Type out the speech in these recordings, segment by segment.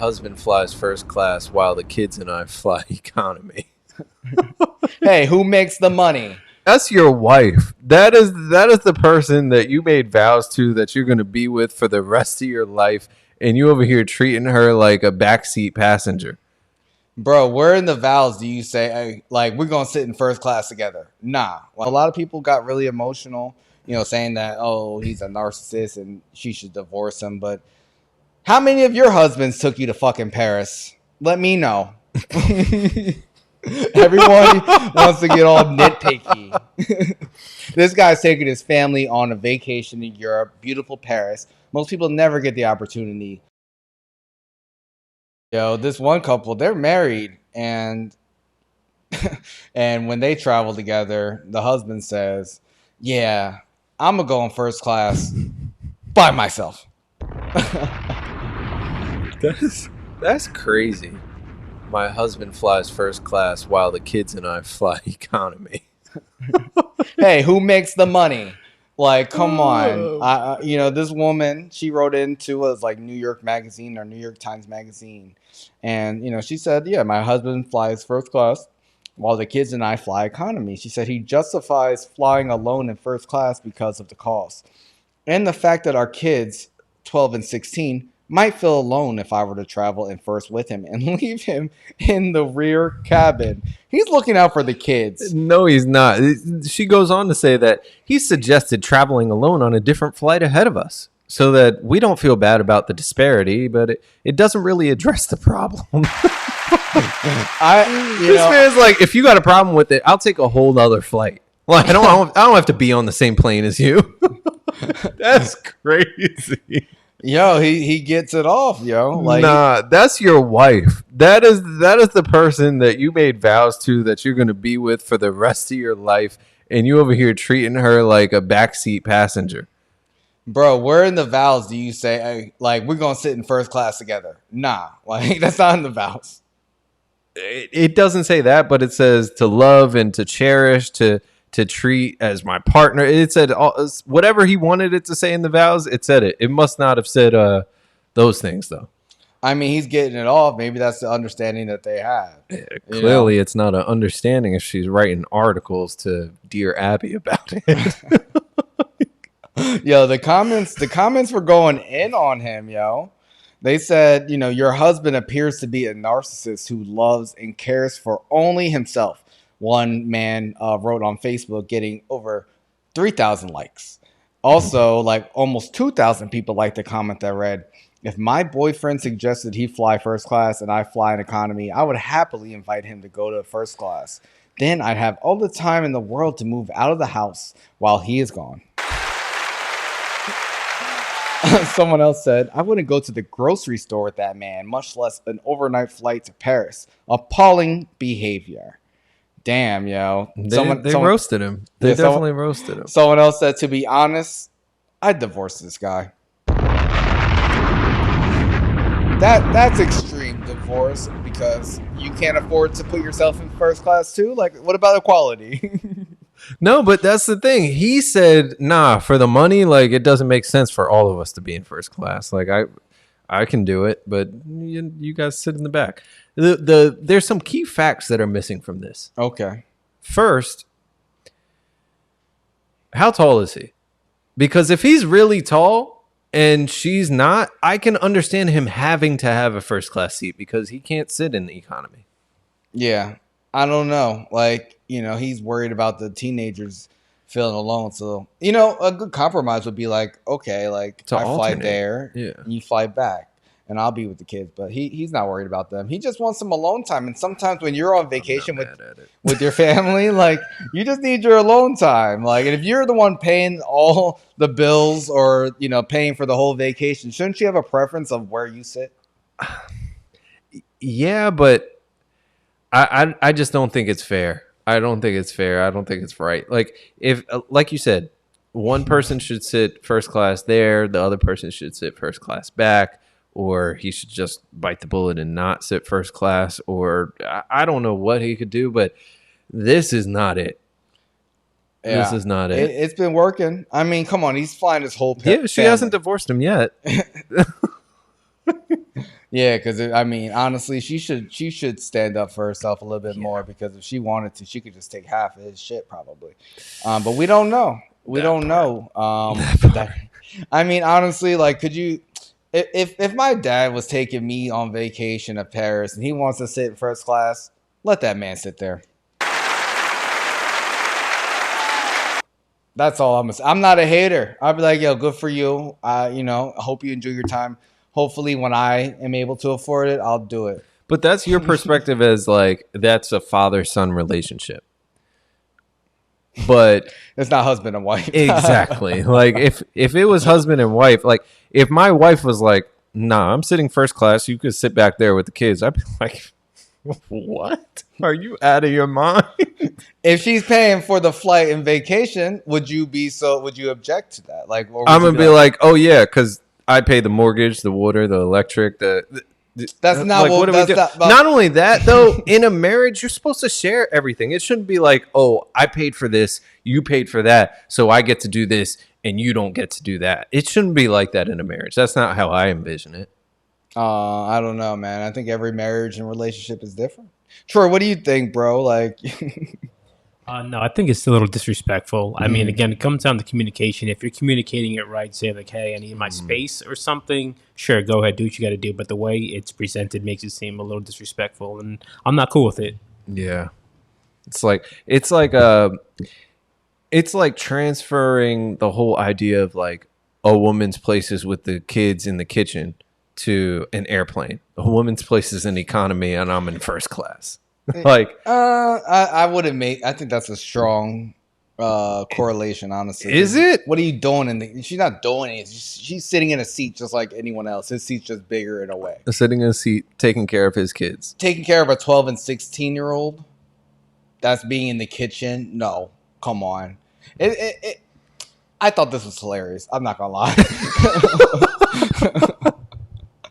Husband flies first class while the kids and I fly economy. Hey, who makes the money? That's your wife. That is the person that you made vows to that you're going to be with for the rest of your life, and you over here treating her like a backseat passenger. Bro, where in the vows do you say, hey, like, we're going to sit in first class together? Nah. Like, a lot of people got really emotional, saying that, oh, he's a narcissist and she should divorce him. But how many of your husbands took you to fucking Paris? Let me know. Everyone wants to get all nitpicky. This guy's taking his family on a vacation in Europe, beautiful Paris. Most people never get the opportunity. This one couple, they're married, and and when they travel together, the husband says, "Yeah, I'm gonna go in first class by myself." That's crazy. My husband flies first class while the kids and I fly economy. Hey, who makes the money? Like, come on. This woman, she wrote into us like New York Magazine or New York Times Magazine. And, she said, yeah, my husband flies first class while the kids and I fly economy. She said he justifies flying alone in first class because of the cost. And the fact that our kids, 12 and 16, might feel alone if I were to travel in first with him and leave him in the rear cabin. He's looking out for the kids. No, he's not. She goes on to say that he suggested traveling alone on a different flight ahead of us so that we don't feel bad about the disparity, but it doesn't really address the problem. This man's like, if you got a problem with it, I'll take a whole other flight. Like, I don't have to be on the same plane as you. That's crazy. Yo, he gets it off, yo. Like, nah, that's your wife. That is the person that you made vows to that you're going to be with for the rest of your life, and you over here treating her like a backseat passenger. Bro, where in the vows do you say, hey, like, we're going to sit in first class together? Nah, like, that's not in the vows. It doesn't say that, but it says to love and to cherish, to treat as my partner. It said whatever he wanted it to say in the vows, it said it. It must not have said those things, though. I mean, he's getting it off. Maybe that's the understanding that they have. Yeah, clearly, it's not an understanding if she's writing articles to Dear Abby about it. Yo, the comments were going in on him, yo. They said, your husband appears to be a narcissist who loves and cares for only himself. One man wrote on Facebook, getting over 3,000 likes. Also, like almost 2,000 people liked the comment that read, if my boyfriend suggested he fly first class and I fly in economy, I would happily invite him to go to first class. Then I'd have all the time in the world to move out of the house while he is gone. Someone else said, I wouldn't go to the grocery store with that man, much less an overnight flight to Paris. Appalling behavior. Damn, yo. They roasted him. They definitely roasted him. Someone else said, to be honest, I'd divorce this guy. That's extreme divorce because you can't afford to put yourself in first class too. Like, what about equality? No, but that's the thing. He said, nah, for the money, like, it doesn't make sense for all of us to be in first class. Like, I can do it, but you guys sit in the back. There's some key facts that are missing from this. Okay. First, how tall is he? Because if he's really tall and she's not, I can understand him having to have a first class seat because he can't sit in the economy. Yeah. I don't know. Like, he's worried about the teenagers feeling alone. So, a good compromise would be like, okay, like I fly there, and you fly back, and I'll be with the kids. But he's not worried about them. He just wants some alone time. And sometimes when you're on vacation with your family, like, you just need your alone time. Like, and if you're the one paying all the bills or, paying for the whole vacation, shouldn't you have a preference of where you sit? Yeah, but I just don't think it's fair. I don't think it's fair. I don't think it's right. Like, if, like you said, one person should sit first class there, the other person should sit first class back, or he should just bite the bullet and not sit first class, or I don't know what he could do, but this is not it. Yeah, this is not it. It's been working. I mean, come on, he's flying his whole family. Yeah, she hasn't divorced him yet. Yeah, because I mean, honestly, she should stand up for herself a little bit more, because if she wanted to, she could just take half of his shit probably. But we don't know. We That don't part. know. I mean, honestly, like, could you? If my dad was taking me on vacation to Paris and he wants to sit in first class, let that man sit there. That's all I'm gonna say. I'm not a hater. I'll be like, yo, good for you. You know, I hope you enjoy your time. Hopefully, when I am able to afford it, I'll do it. But that's your perspective as like that's a father-son relationship. But It's not husband and wife. exactly. Like if it was husband and wife, like if my wife was like, "Nah, I'm sitting first class. You could sit back there with the kids." I'd be like, "What? Are you out of your mind?" If she's paying for the flight and vacation, would you object to that? Like, or would I'm you gonna be like, "Oh yeah, because I pay the mortgage, the water, the electric, that's not like what do we that's do?" not. Not only that, though, in a marriage, you're supposed to share everything. It shouldn't be like, "Oh, I paid for this, you paid for that, so I get to do this, and you don't get to do that." It shouldn't be like that in a marriage. That's not how I envision it. I don't know, man. I think every marriage and relationship is different. Troy, what do you think, bro? Like, No, I think it's a little disrespectful. I mean, Mhm. again, it comes down to communication. If you're communicating it right, say like, "Hey, I need my space" or something. Sure, go ahead, do what you got to do. But the way it's presented makes it seem a little disrespectful, and I'm not cool with it. Yeah, it's like transferring the whole idea of like a woman's place is with the kids in the kitchen to an airplane. A woman's place is in economy, and I'm in first class. Like, I wouldn't make. I think that's a strong correlation, honestly. is it? What are you doing she's not doing it. She's sitting in a seat just like anyone else. His seat's just bigger in a way. Sitting in a seat, taking care of his kids. Taking care of a 12 and 16-year-old that's being in the kitchen. No, come on. I thought this was hilarious. I'm not gonna lie.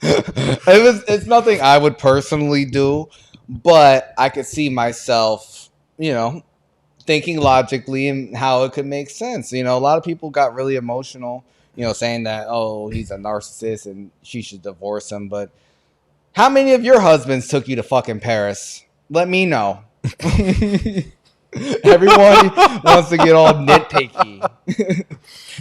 It's nothing I would personally do, but I could see myself, thinking logically and how it could make sense. A lot of people got really emotional, saying that, oh, he's a narcissist and she should divorce him. But how many of your husbands took you to fucking Paris? Let me know. Everyone wants to get all nitpicky.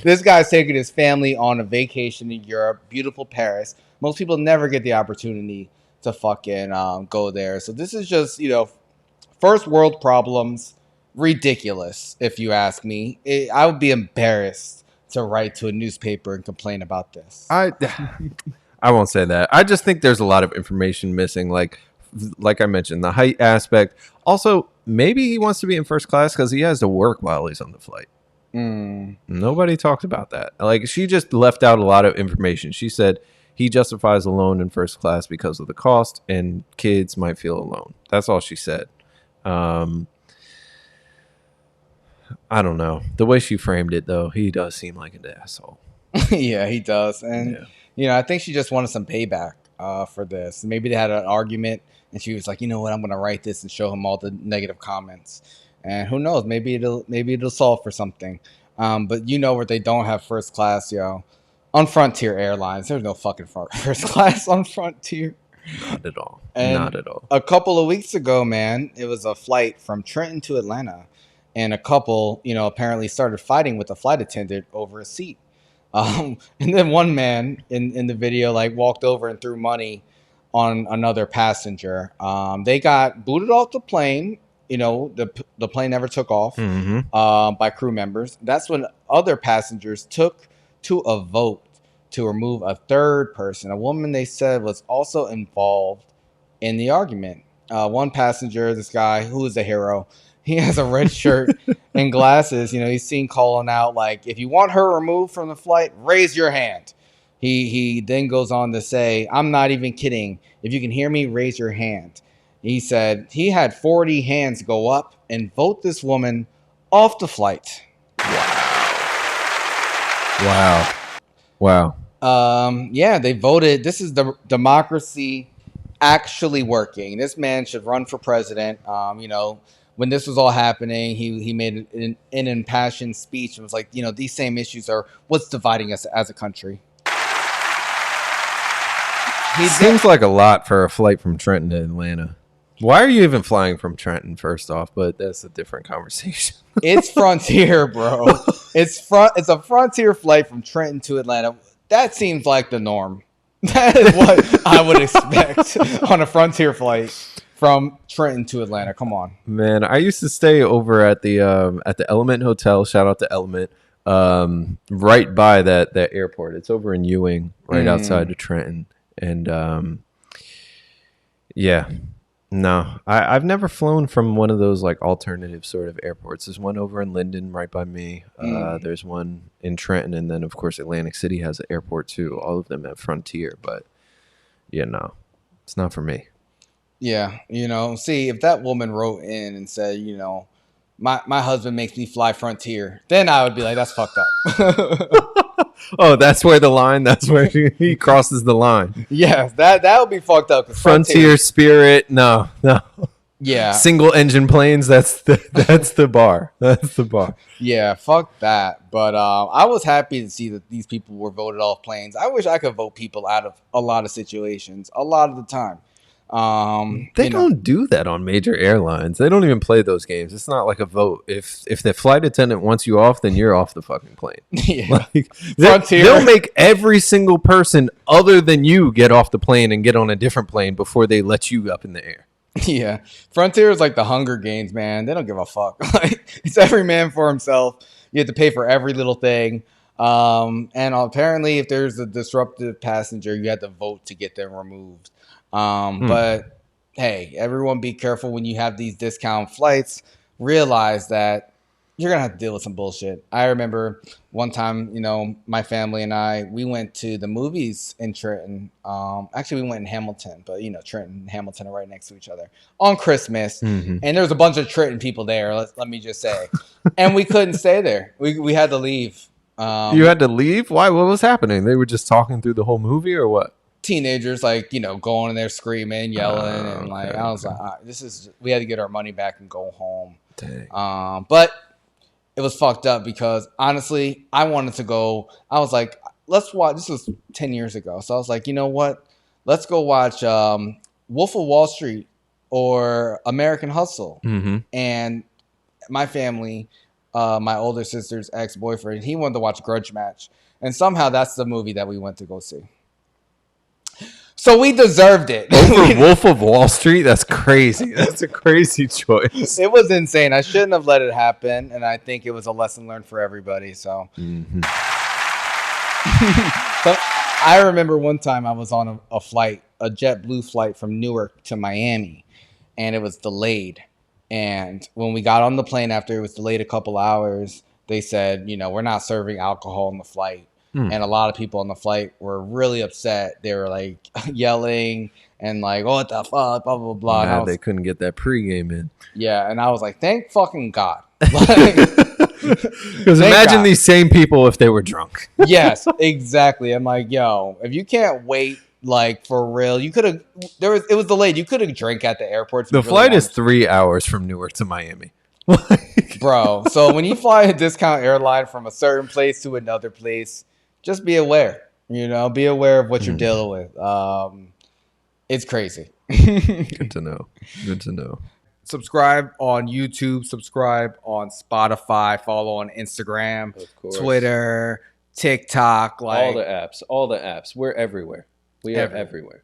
This guy's taking his family on a vacation in Europe, beautiful Paris. Most people never get the opportunity to fucking go there. So this is just, first world problems. Ridiculous, if you ask me. I would be embarrassed to write to a newspaper and complain about this. I won't say that. I just think there's a lot of information missing. Like I mentioned, the height aspect. Also, maybe he wants to be in first class because he has to work while he's on the flight. Nobody talked about that. Like, she just left out a lot of information. She said he justifies a loan in first class because of the cost, and kids might feel alone. That's all she said. I don't know. The way she framed it, though, he does seem like an asshole. Yeah, he does. And, I think she just wanted some payback for this. Maybe they had an argument, and she was like, you know what, I'm going to write this and show him all the negative comments. And who knows? Maybe it'll solve for something. But where they don't have first class, on Frontier Airlines. There's no fucking first class on Frontier. Not at all. And not at all. A couple of weeks ago, man, it was a flight from Trenton to Atlanta. And a couple, apparently started fighting with a flight attendant over a seat. And then one man in the video walked over and threw money on another passenger. They got booted off the plane. The plane never took off by crew members. That's when other passengers took to a vote to remove a third person. A woman, they said, was also involved in the argument. One passenger, this guy who is a hero, he has a red shirt and glasses. He's seen calling out, if you want her removed from the flight, raise your hand. He then goes on to say, I'm not even kidding. If you can hear me, raise your hand. He said he had 40 hands go up and vote this woman off the flight. Wow. Yeah, they voted. This is the democracy actually working. This man should run for president. When this was all happening, he made an impassioned speech and was like, these same issues are what's dividing us as a country. Seems like a lot for a flight from Trenton to Atlanta. Why are you even flying from Trenton, first off? But that's a different conversation. It's Frontier, bro. It's a Frontier flight from Trenton to Atlanta. That seems like the norm. That is what I would expect on a Frontier flight from Trenton to Atlanta. Come on. Man, I used to stay over at the Element Hotel. Shout out to Element. Right by that airport. It's over in Ewing, right outside of Trenton. And yeah. No, I've never flown from one of those like alternative sort of airports. There's one over in Linden right by me. There's one in Trenton, and then of course Atlantic City has an airport too. All of them have Frontier, but yeah, no, it's not for me. Yeah, see, if that woman wrote in and said, my husband makes me fly Frontier, then I would be like, that's fucked up. Oh, that's where he crosses the line. Yes, that would be fucked up. Frontier, Spirit, no. Yeah, single engine planes. That's the bar. That's the bar. Yeah, fuck that. But I was happy to see that these people were voted off planes. I wish I could vote people out of a lot of situations, a lot of the time. They don't do that on major airlines. They don't even play those games. It's not like a vote. If the flight attendant wants you off, then you're off the fucking plane. Yeah. Like, Frontier. they'll make every single person other than you get off the plane and get on a different plane before they let you up in the air. Yeah. Frontier is like the Hunger Games, man. They don't give a fuck. Like, it's every man for himself. You have to pay for every little thing. And apparently if there's a disruptive passenger, you have to vote to get them removed. But hey, everyone be careful when you have these discount flights. Realize that you're going to have to deal with some bullshit. I remember one time, my family and we went to the movies in Trenton. Actually, we went in Hamilton, but Trenton and Hamilton are right next to each other on Christmas. And there was a bunch of Trenton people there, let me just say. And we couldn't stay there. We had to leave. You had to leave? Why? What was happening? They were just talking through the whole movie or what? Teenagers going in there screaming, yelling, and like I was like, we had to get our money back and go home. Dang. But it was fucked up because honestly, I wanted to go. I was like, let's watch. This was 10 years ago, so I was like, you know what? Let's go watch Wolf of Wall Street or American Hustle. And my family, my older sister's ex-boyfriend, he wanted to watch Grudge Match, and somehow that's the movie that we went to go see. So we deserved it. Over Wolf of Wall Street? That's crazy. That's a crazy choice. It was insane. I shouldn't have let it happen, and I think it was a lesson learned for everybody. So, So I remember one time I was on a flight, a JetBlue flight from Newark to Miami, and it was delayed. And when we got on the plane after it was delayed a couple hours, they said, we're not serving alcohol on the flight. And a lot of people on the flight were really upset. They were like yelling and like, "Oh, what the fuck?" Blah blah blah. Nah, they couldn't get that pregame in. Yeah, and I was like, "Thank fucking God!" Because imagine these same people if they were drunk. Yes, exactly. I'm like, yo, if you can't wait, like for real, you could have. It was delayed. You could have drank at the airport. The flight is 3 hours from Newark to Miami. Bro, so when you fly a discount airline from a certain place to another place, just be aware, be aware of what you're dealing with. It's crazy. Good to know. Good to know. Subscribe on YouTube, subscribe on Spotify, follow on Instagram, Twitter, TikTok. All the apps. We're everywhere. We are everywhere.